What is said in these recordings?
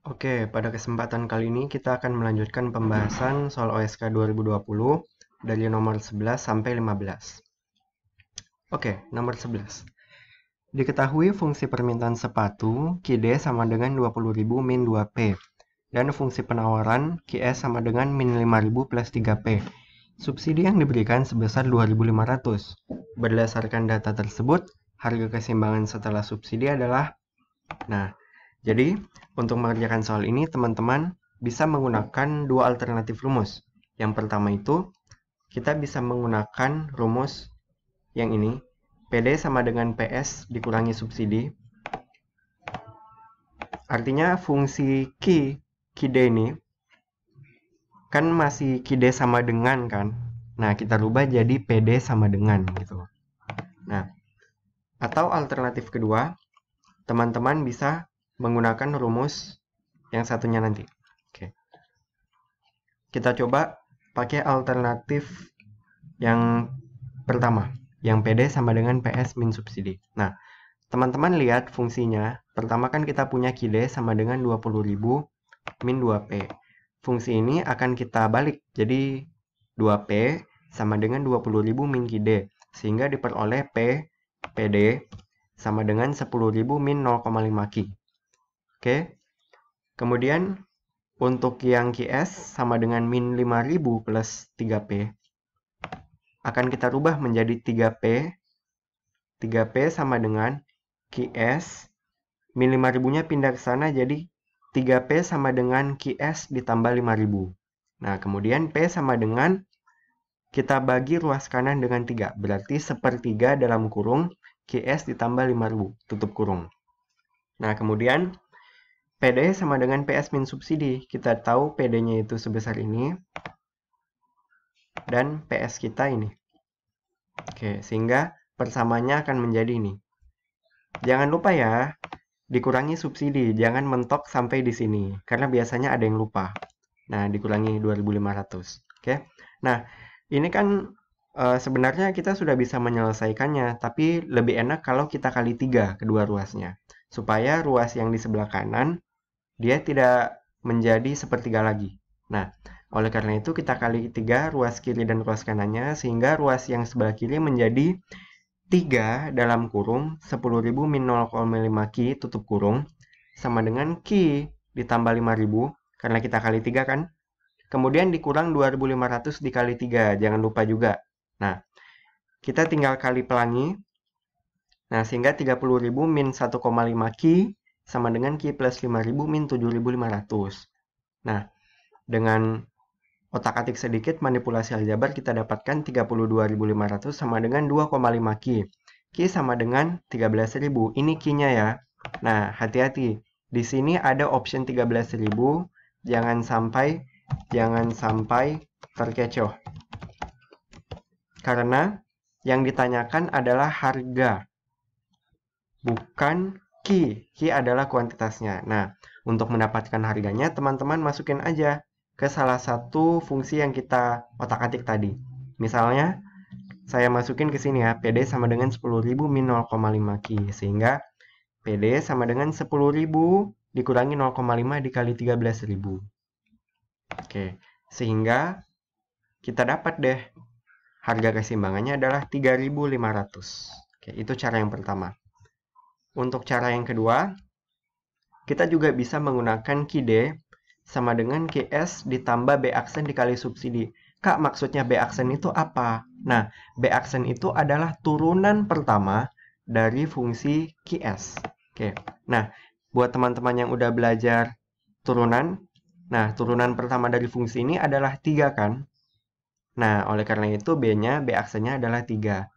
Oke, pada kesempatan kali ini kita akan melanjutkan pembahasan soal OSK 2020 dari nomor 11 sampai 15. Oke, nomor 11. Diketahui fungsi permintaan sepatu QD sama dengan 20.000 min 2P dan fungsi penawaran QS sama dengan min 5.000 plus 3P. Subsidi yang diberikan sebesar 2.500. Berdasarkan data tersebut, harga keseimbangan setelah subsidi adalah. Nah, jadi untuk mengerjakan soal ini teman-teman bisa menggunakan dua alternatif rumus. Yang pertama itu kita bisa menggunakan rumus yang ini, PD sama dengan PS dikurangi subsidi. Artinya fungsi QD ini kan masih QD sama dengan kan. Nah, kita rubah jadi PD sama dengan gitu. Nah, atau alternatif kedua, teman-teman bisa menggunakan rumus yang satunya nanti. Oke. Kita coba pakai alternatif yang pertama, yang PD sama dengan PS min subsidi. Nah, teman-teman lihat fungsinya. Pertama kan kita punya QD sama dengan 20.000 min 2P. Fungsi ini akan kita balik. Jadi 2P sama dengan 20.000 min QD. Sehingga diperoleh PD sama dengan 10.000 min 0,5 Q. Oke. Kemudian untuk yang QS sama dengan min 5.000 plus 3P akan kita rubah menjadi 3P. 3P sama dengan QS min 5.000-nya pindah ke sana jadi 3P sama dengan QS ditambah 5.000. Nah, kemudian P sama dengan kita bagi ruas kanan dengan 3. Berarti 1/3 dalam kurung QS ditambah 5.000 tutup kurung. Nah, kemudian PD sama dengan PS min subsidi. Kita tahu PD-nya itu sebesar ini. Dan PS kita ini. Oke, sehingga persamanya akan menjadi ini. Jangan lupa ya, dikurangi subsidi. Jangan mentok sampai di sini. Karena biasanya ada yang lupa. Nah, dikurangi 2.500. Oke. Nah, ini kan sebenarnya kita sudah bisa menyelesaikannya. Tapi lebih enak kalau kita kali 3 kedua ruasnya. Supaya ruas yang di sebelah kanan dia tidak menjadi sepertiga lagi. Nah, oleh karena itu kita kali 3 ruas kiri dan ruas kanannya sehingga ruas yang sebelah kiri menjadi 3 dalam kurung 10.000 min 0,5 Q tutup kurung sama dengan Q ditambah 5.000 karena kita kali 3 kan. Kemudian dikurang 2.500 dikali 3, jangan lupa juga. Nah, kita tinggal kali pelangi. Nah, sehingga 30.000 min 1,5 Q sama dengan Q plus 5.000 min 7.500. Nah, dengan otak-atik sedikit manipulasi aljabar kita dapatkan 32.500 sama dengan 2,5 Q. Q sama dengan 13.000. Ini Q-nya ya. Nah, hati-hati. Di sini ada option 13.000. Jangan sampai terkecoh. Karena yang ditanyakan adalah harga. Bukan Q. Q adalah kuantitasnya. Nah, untuk mendapatkan harganya, teman-teman masukin aja ke salah satu fungsi yang kita otak-atik tadi. Misalnya, saya masukin ke sini ya, PD sama dengan 10.000 min 0,5 Q. Sehingga PD sama dengan 10.000 dikurangi 0,5 dikali 13.000. Oke, sehingga kita dapat deh harga keseimbangannya adalah 3.500. Oke, itu cara yang pertama. Untuk cara yang kedua, kita juga bisa menggunakan QD sama dengan QS ditambah B aksen dikali subsidi. Kak, maksudnya B aksen itu apa? Nah, B aksen itu adalah turunan pertama dari fungsi QS. Oke. Nah, buat teman-teman yang udah belajar turunan, nah, turunan pertama dari fungsi ini adalah 3 kan? Nah, oleh karena itu B-nya, B aksennya adalah 3.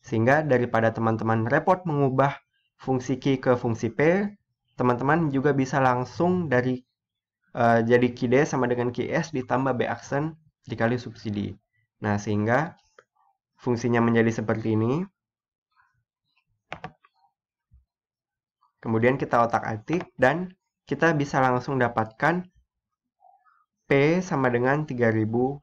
Sehingga daripada teman-teman repot mengubah fungsi Q ke fungsi P, teman-teman juga bisa langsung dari jadi QD sama dengan QS ditambah B aksen dikali subsidi. Nah, sehingga fungsinya menjadi seperti ini. Kemudian kita otak-atik dan kita bisa langsung dapatkan P sama dengan 3.500.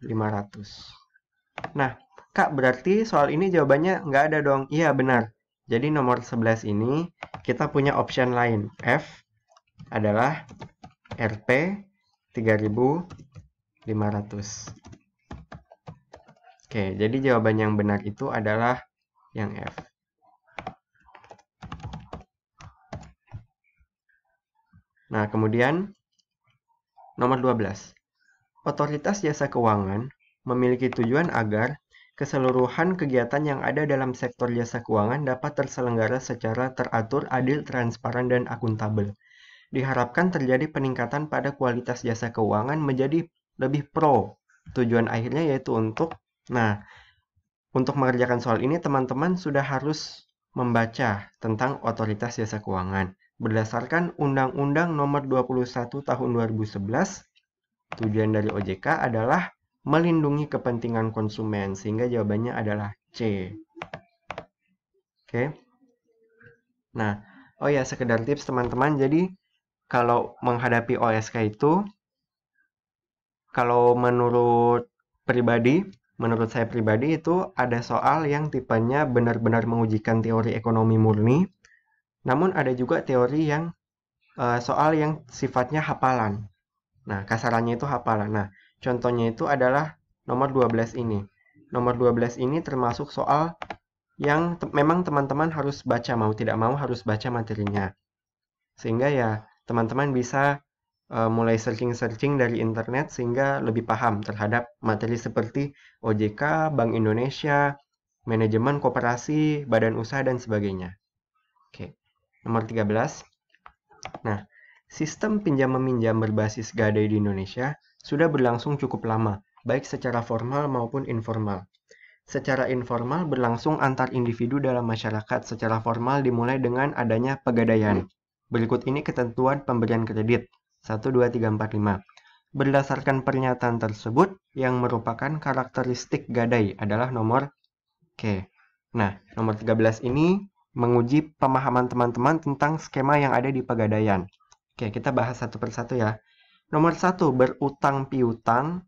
Nah, Kak, berarti soal ini jawabannya nggak ada dong? Iya, benar. Jadi nomor 11 ini kita punya option lain. F adalah Rp 3.500. Oke, jadi jawaban yang benar itu adalah yang F. Nah, kemudian nomor 12. Otoritas Jasa Keuangan memiliki tujuan agar keseluruhan kegiatan yang ada dalam sektor jasa keuangan dapat terselenggara secara teratur, adil, transparan, dan akuntabel. Diharapkan terjadi peningkatan pada kualitas jasa keuangan menjadi lebih pro. Tujuan akhirnya yaitu untuk mengerjakan soal ini, teman-teman sudah harus membaca tentang otoritas jasa keuangan. Berdasarkan Undang-Undang Nomor 21 Tahun 2011, tujuan dari OJK adalah melindungi kepentingan konsumen, sehingga jawabannya adalah C. Oke. Nah, oh ya, sekedar tips teman-teman, jadi kalau menghadapi OSK itu, kalau menurut saya pribadi itu ada soal yang tipenya benar-benar mengujikan teori ekonomi murni, namun ada juga teori yang soal yang sifatnya hafalan. Nah, kasarannya itu hafalan. Nah, contohnya itu adalah nomor 12 ini. Nomor 12 ini termasuk soal yang memang teman-teman harus baca, mau tidak mau harus baca materinya. Sehingga ya, teman-teman bisa mulai searching-searching dari internet sehingga lebih paham terhadap materi seperti OJK, Bank Indonesia, manajemen koperasi, badan usaha, dan sebagainya. Oke, nomor 13. Nah, sistem pinjam-meminjam berbasis gadai di Indonesia sudah berlangsung cukup lama, baik secara formal maupun informal. Secara informal berlangsung antar individu dalam masyarakat, secara formal dimulai dengan adanya pegadaian. Berikut ini ketentuan pemberian kredit. 1, 2, 3, 4, 5. Berdasarkan pernyataan tersebut, yang merupakan karakteristik gadai adalah nomor K. Nah, nomor 13 ini menguji pemahaman teman-teman tentang skema yang ada di pegadaian. Oke, kita bahas satu persatu ya. Nomor 1, berutang piutang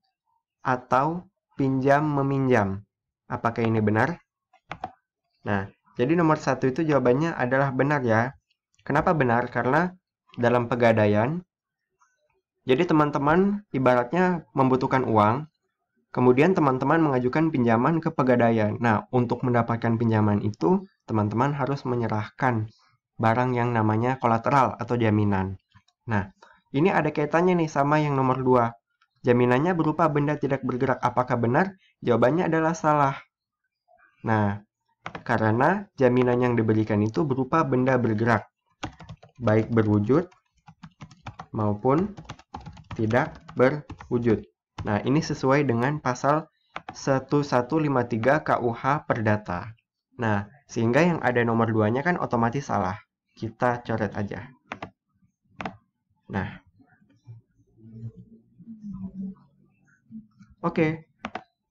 atau pinjam-meminjam. Apakah ini benar? Nah, jadi nomor 1 itu jawabannya adalah benar ya. Kenapa benar? Karena dalam pegadaian, jadi teman-teman ibaratnya membutuhkan uang, kemudian teman-teman mengajukan pinjaman ke pegadaian. Nah, untuk mendapatkan pinjaman itu, teman-teman harus menyerahkan barang yang namanya kolateral atau jaminan. Nah, ini ada kaitannya nih sama yang nomor 2. Jaminannya berupa benda tidak bergerak. Apakah benar? Jawabannya adalah salah. Nah, karena jaminan yang diberikan itu berupa benda bergerak, baik berwujud maupun tidak berwujud. Nah, ini sesuai dengan pasal 1153 KUH Perdata. Nah, sehingga yang ada nomor 2-nya kan otomatis salah. Kita coret aja. Nah, oke.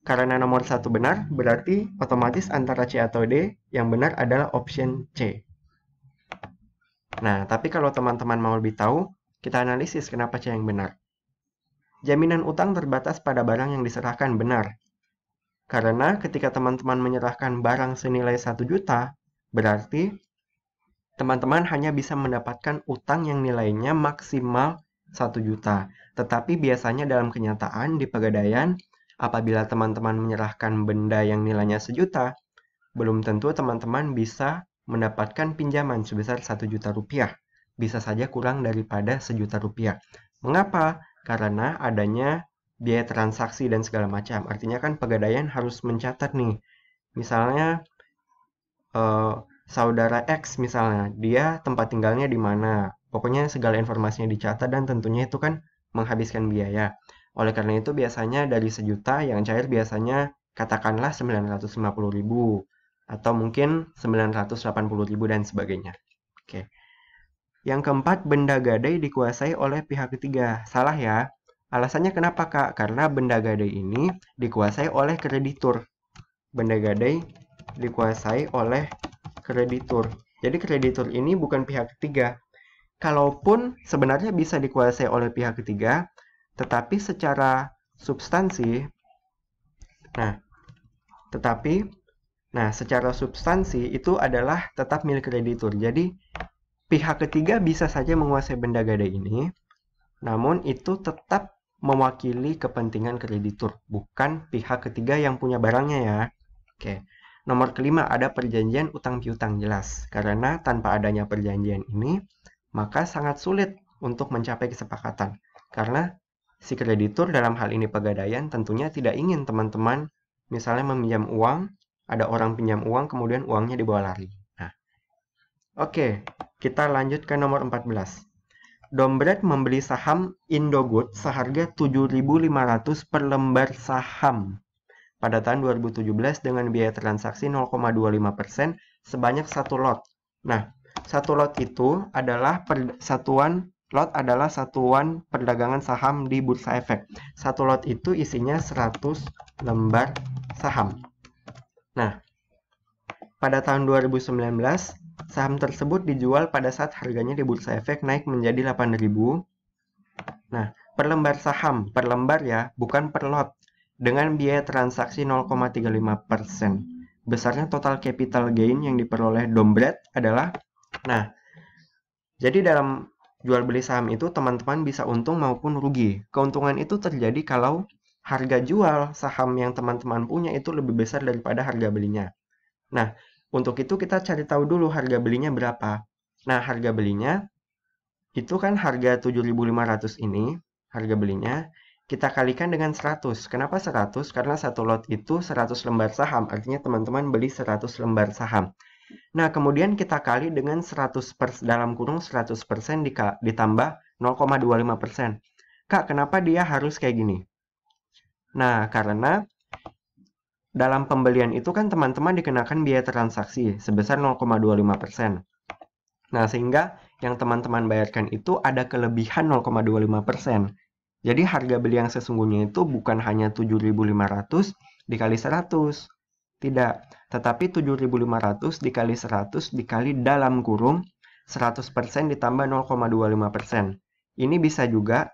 Karena nomor 1 benar, berarti otomatis antara C atau D, yang benar adalah option C. Nah, tapi kalau teman-teman mau lebih tahu, kita analisis kenapa C yang benar. Jaminan utang terbatas pada barang yang diserahkan, benar. Karena ketika teman-teman menyerahkan barang senilai 1 juta, berarti teman-teman hanya bisa mendapatkan utang yang nilainya maksimal 1 juta. Tetapi biasanya dalam kenyataan di pegadaian, apabila teman-teman menyerahkan benda yang nilainya 1 juta, belum tentu teman-teman bisa mendapatkan pinjaman sebesar 1 juta rupiah. Bisa saja kurang daripada 1 juta rupiah. Mengapa? Karena adanya biaya transaksi dan segala macam. Artinya kan pegadaian harus mencatat nih. Misalnya saudara X misalnya, dia tempat tinggalnya di mana. Pokoknya segala informasinya dicatat dan tentunya itu kan menghabiskan biaya. Oleh karena itu biasanya dari 1 juta yang cair biasanya katakanlah 950.000 atau mungkin 980.000 dan sebagainya. Oke. Yang keempat, benda gadai dikuasai oleh pihak ketiga. Salah ya. Alasannya kenapa, Kak? Karena benda gadai ini dikuasai oleh kreditur. Benda gadai dikuasai oleh kreditur. Jadi kreditur ini bukan pihak ketiga. Kalaupun sebenarnya bisa dikuasai oleh pihak ketiga, tetapi secara substansi, secara substansi itu adalah tetap milik kreditur. Jadi pihak ketiga bisa saja menguasai benda gadai ini, Namun itu tetap mewakili kepentingan kreditur, bukan pihak ketiga yang punya barangnya ya. Oke. Nomor kelima, ada perjanjian utang piutang, jelas. Karena tanpa adanya perjanjian ini, maka sangat sulit untuk mencapai kesepakatan. Karena si kreditur dalam hal ini Pegadaian tentunya tidak ingin teman-teman misalnya meminjam uang, ada orang pinjam uang, kemudian uangnya dibawa lari. Nah, oke, kita lanjut ke nomor 14. Dompet membeli saham Indogood seharga 7.500 per lembar saham pada tahun 2017 dengan biaya transaksi 0,25% sebanyak 1 lot. Nah, 1 lot itu adalah lot adalah satuan perdagangan saham di Bursa Efek. 1 lot itu isinya 100 lembar saham. Nah, pada tahun 2019, saham tersebut dijual pada saat harganya di Bursa Efek naik menjadi 8.000. Nah, per lembar saham, per lembar ya, bukan per lot, dengan biaya transaksi 0,35%. Besarnya total capital gain yang diperoleh Dompet adalah, nah, jadi dalam jual beli saham itu teman-teman bisa untung maupun rugi. Keuntungan itu terjadi kalau harga jual saham yang teman-teman punya itu lebih besar daripada harga belinya. Nah, untuk itu kita cari tahu dulu harga belinya berapa. Nah, harga belinya itu kan harga 7.500 ini, harga belinya, kita kalikan dengan 100. Kenapa 100? Karena satu lot itu 100 lembar saham, artinya teman-teman beli 100 lembar saham. Nah, kemudian kita kali dengan 100% dalam kurung 100% ditambah 0,25%. Kak, kenapa dia harus kayak gini? Nah, karena dalam pembelian itu kan teman-teman dikenakan biaya transaksi sebesar 0,25%. Nah, sehingga yang teman-teman bayarkan itu ada kelebihan 0,25%. Jadi harga beli yang sesungguhnya itu bukan hanya 7.500 dikali 100. Tidak, tetapi 7.500 dikali 100 dikali dalam kurung 100% ditambah 0,25%. Ini bisa juga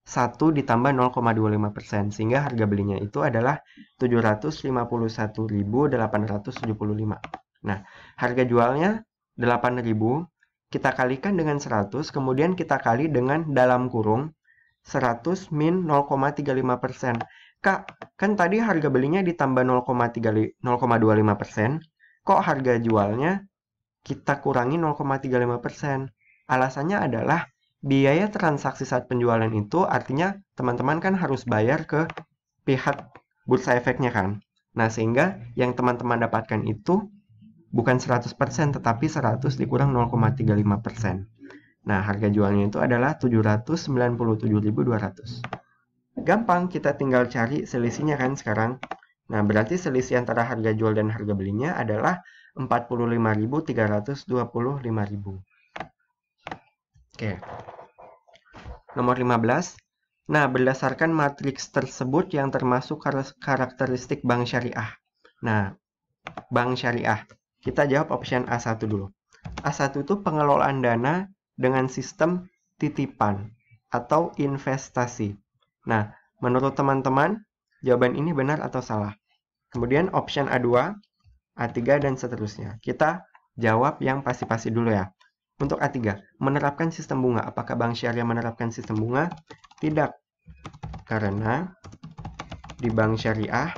1 ditambah 0,25%, sehingga harga belinya itu adalah 751.875. Nah, harga jualnya 8.000, kita kalikan dengan 100, kemudian kita kali dengan dalam kurung 100 min 0,35%. Kak, kan tadi harga belinya ditambah 0,25%, kok harga jualnya kita kurangi 0,35%? Alasannya adalah biaya transaksi saat penjualan itu artinya teman-teman kan harus bayar ke pihak Bursa Efeknya kan. Nah, sehingga yang teman-teman dapatkan itu bukan 100%, tetapi 100 dikurang 0,35%. Nah, harga jualnya itu adalah 797.200. Gampang, kita tinggal cari selisihnya kan sekarang. Nah, berarti selisih antara harga jual dan harga belinya adalah 45.325.000. Oke. Nomor 15. Nah, berdasarkan matriks tersebut yang termasuk karakteristik bank syariah. Nah, bank syariah. Kita jawab option A1 dulu. A1 itu pengelolaan dana dengan sistem titipan atau investasi. Nah, menurut teman-teman, jawaban ini benar atau salah? Kemudian option A2, A3, dan seterusnya. Kita jawab yang pasti-pasti dulu ya. Untuk A3, menerapkan sistem bunga. Apakah bank syariah menerapkan sistem bunga? Tidak. Karena di bank syariah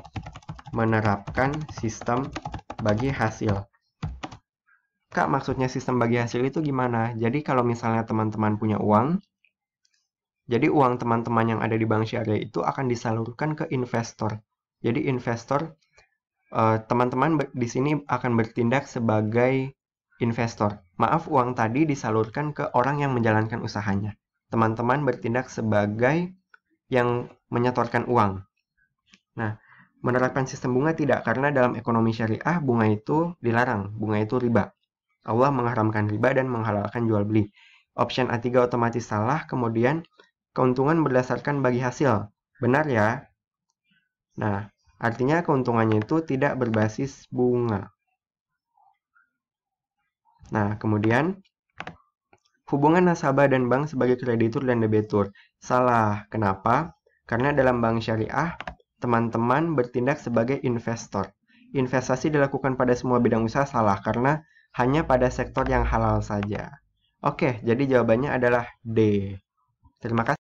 menerapkan sistem bagi hasil. Kak, maksudnya sistem bagi hasil itu gimana? Jadi kalau misalnya teman-teman punya uang, jadi uang teman-teman yang ada di bank syariah itu akan disalurkan ke investor. Jadi investor, teman-teman di sini akan bertindak sebagai investor. Maaf, uang tadi disalurkan ke orang yang menjalankan usahanya. Teman-teman bertindak sebagai yang menyetorkan uang. Nah, menerapkan sistem bunga tidak, karena dalam ekonomi syariah bunga itu dilarang, bunga itu riba. Allah mengharamkan riba dan menghalalkan jual beli. Option A3 otomatis salah, kemudian keuntungan berdasarkan bagi hasil. Benar ya? Nah, artinya keuntungannya itu tidak berbasis bunga. Nah, kemudian hubungan nasabah dan bank sebagai kreditur dan debitur. Salah. Kenapa? Karena dalam bank syariah, teman-teman bertindak sebagai investor. Investasi dilakukan pada semua bidang usaha salah, karena hanya pada sektor yang halal saja. Oke, jadi jawabannya adalah D. Terima kasih.